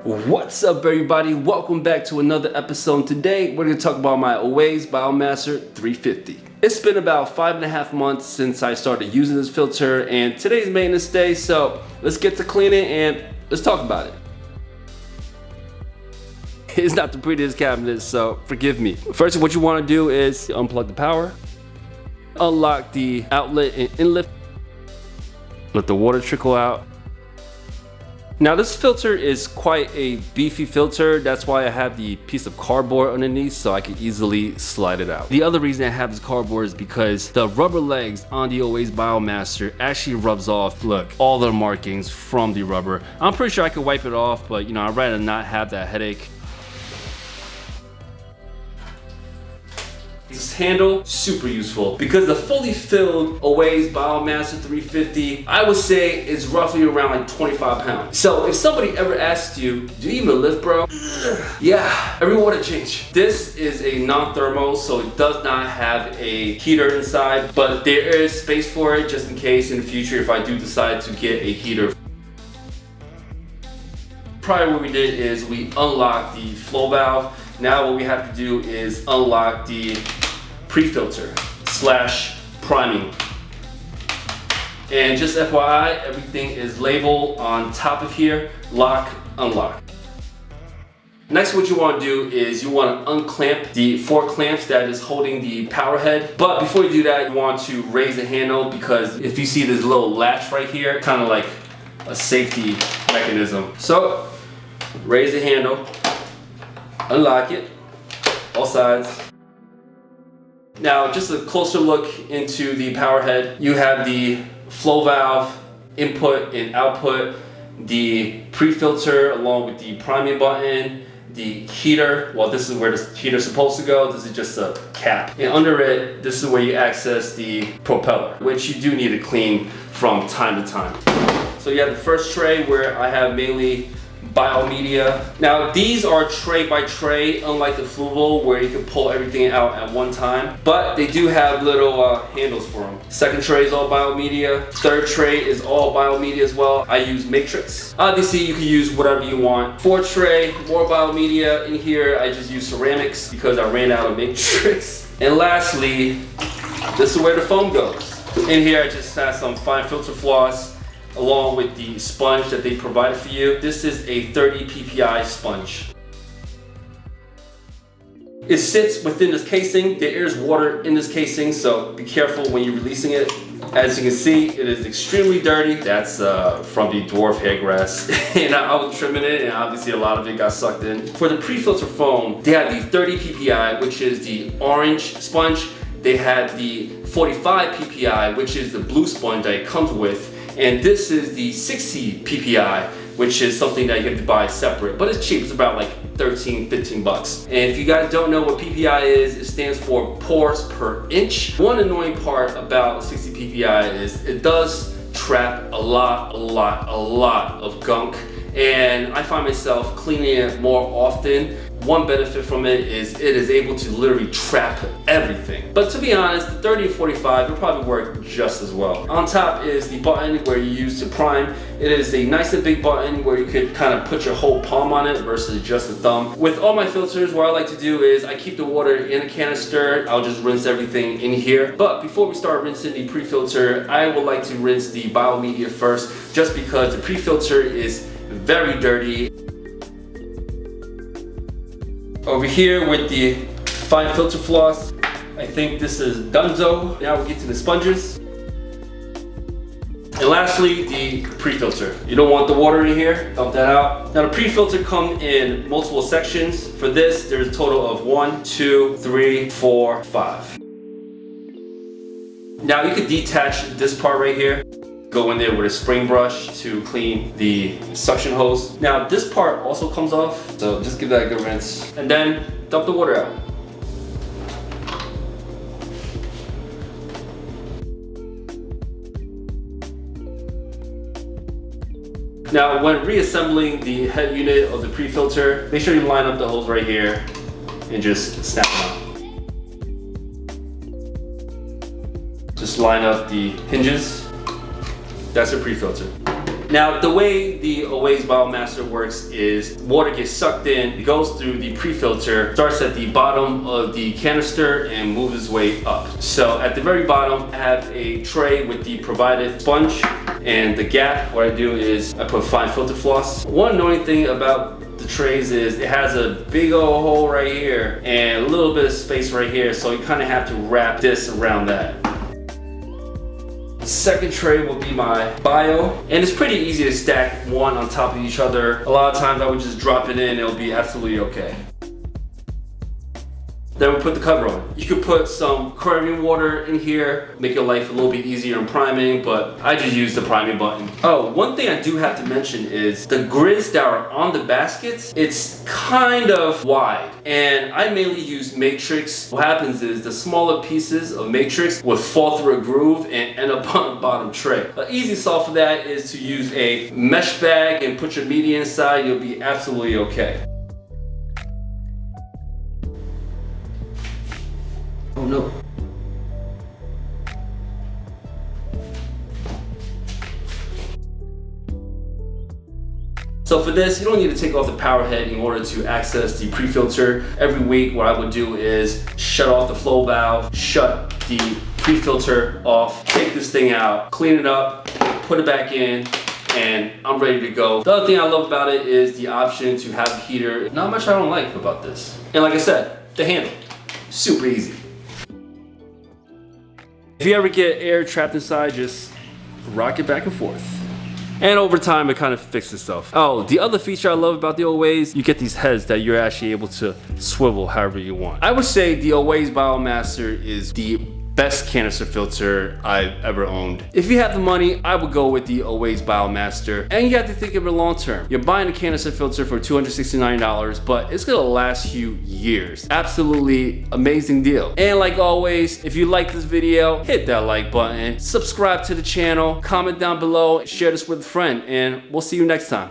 What's up, everybody? Welcome back to another episode. Today we're going to talk about my Oase BioMaster 350. It's been about 5.5 months since I started using this filter, and today's maintenance day, so let's get to cleaning and let's talk about it. It's not the prettiest cabinet, so forgive me. First, what you want to do is unplug the power, unlock the outlet and inlet, let the water trickle out. Now this filter is quite a beefy filter, that's why I have the piece of cardboard underneath so I can easily slide it out. The other reason I have this cardboard is because the rubber legs on the Oase BioMaster actually rubs off, look, all the markings from the rubber. I'm pretty sure I could wipe it off, but I'd rather not have that headache. This handle, super useful because the fully filled Oase BioMaster 350, I would say is roughly around like 25 pounds. So if somebody ever asks you, do you even lift, bro? Yeah, every water change. This is a non-thermo, so it does not have a heater inside, but there is space for it just in case in the future if I do decide to get a heater. Prior, what we did is we unlocked the flow valve. Now what we have to do is unlock the pre-filter / priming. And just FYI, everything is labeled on top of here, lock, unlock. Next, what you want to do is you want to unclamp the 4 clamps that is holding the power head. But before you do that, you want to raise the handle because if you see this little latch right here, kind of like a safety mechanism. So raise the handle, unlock it, all sides. Now, just a closer look into the power head. You have the flow valve, input and output, the pre-filter along with the priming button, the heater. Well, this is where the heater is supposed to go. This is just a cap. And under it, this is where you access the propeller, which you do need to clean from time to time. So you have the first tray where I have mainly biomedia. Now these are tray by tray, unlike the Fluval where you can pull everything out at one time, but they do have little handles for them. Second tray is all biomedia. Third tray is all biomedia as well. I use matrix. Obviously you can use whatever you want. Fourth tray, more biomedia. In here I just use ceramics because I ran out of matrix. And lastly, this is where the foam goes. In here I just have some fine filter floss along with the sponge that they provided for you. This is a 30 ppi sponge. It sits within this casing. There is water in this casing, so be careful when you're releasing it. As you can see, it is extremely dirty. That's from the dwarf hair grass. And I was trimming it, and obviously a lot of it got sucked in. For the pre-filter foam, they had the 30 ppi, which is the orange sponge. They had the 45 ppi, which is the blue sponge that it comes with. And this is the 60 ppi, which is something that you have to buy separate, but it's cheap. It's about like 13-15 bucks. And if you guys don't know what ppi is, it stands for pores per inch. One annoying part about 60 ppi is it does trap a lot of gunk, and I find myself cleaning it more often. One benefit from it is it is able to literally trap everything. But to be honest, the 30 and 45 will probably work just as well. On top is the button where you use to prime. It is a nice and big button where you could kind of put your whole palm on it versus just the thumb. With all my filters, what I like to do is I keep the water in a canister. I'll just rinse everything in here. But before we start rinsing the pre-filter, I would like to rinse the biomedia first, just because the pre-filter is very dirty. Over here with the fine filter floss, I think this is Dunzo. Now we'll get to the sponges. And lastly, the pre-filter. You don't want the water in here, dump that out. Now the pre-filter comes in multiple sections. For this, there's a total of 1, 2, 3, 4, 5. Now you could detach this part right here. Go in there with a spring brush to clean the suction hose. Now this part also comes off, so just give that a good rinse. And then dump the water out. Now when reassembling the head unit of the pre-filter, make sure you line up the holes right here and just snap them out. Just line up the hinges. That's a pre-filter. Now, the way the Oase BioMaster works is water gets sucked in, it goes through the pre-filter, starts at the bottom of the canister and moves its way up. So at the very bottom, I have a tray with the provided sponge and the gap. What I do is I put fine filter floss. One annoying thing about the trays is it has a big old hole right here and a little bit of space right here, so you kind of have to wrap this around that. The second tray will be my bio, and it's pretty easy to stack one on top of each other. A lot of times I would just drop it in, it'll be absolutely okay. Then we put the cover on. You could put some chlorine water in here, make your life a little bit easier in priming, but I just use the priming button. Oh, one thing I do have to mention is the grids that are on the baskets, it's kind of wide. And I mainly use matrix. What happens is the smaller pieces of matrix would fall through a groove and end up on the bottom tray. An easy solve for that is to use a mesh bag and put your media inside, you'll be absolutely okay. Oh no. So for this, you don't need to take off the power head in order to access the pre-filter. Every week, what I would do is shut off the flow valve, shut the pre-filter off, take this thing out, clean it up, put it back in, and I'm ready to go. The other thing I love about it is the option to have a heater. Not much I don't like about this. And like I said, the handle, super easy. If you ever get air trapped inside, just rock it back and forth. And over time, it kind of fixes itself. Oh, the other feature I love about the Oase, you get these heads that you're actually able to swivel however you want. I would say the Oase BioMaster is the best canister filter I've ever owned. If you have the money, I would go with the Oase BioMaster. And you have to think of it long term. You're buying a canister filter for $269, but it's gonna last you years. Absolutely amazing deal. And like always, if you like this video, hit that like button, subscribe to the channel, comment down below, share this with a friend, and we'll see you next time.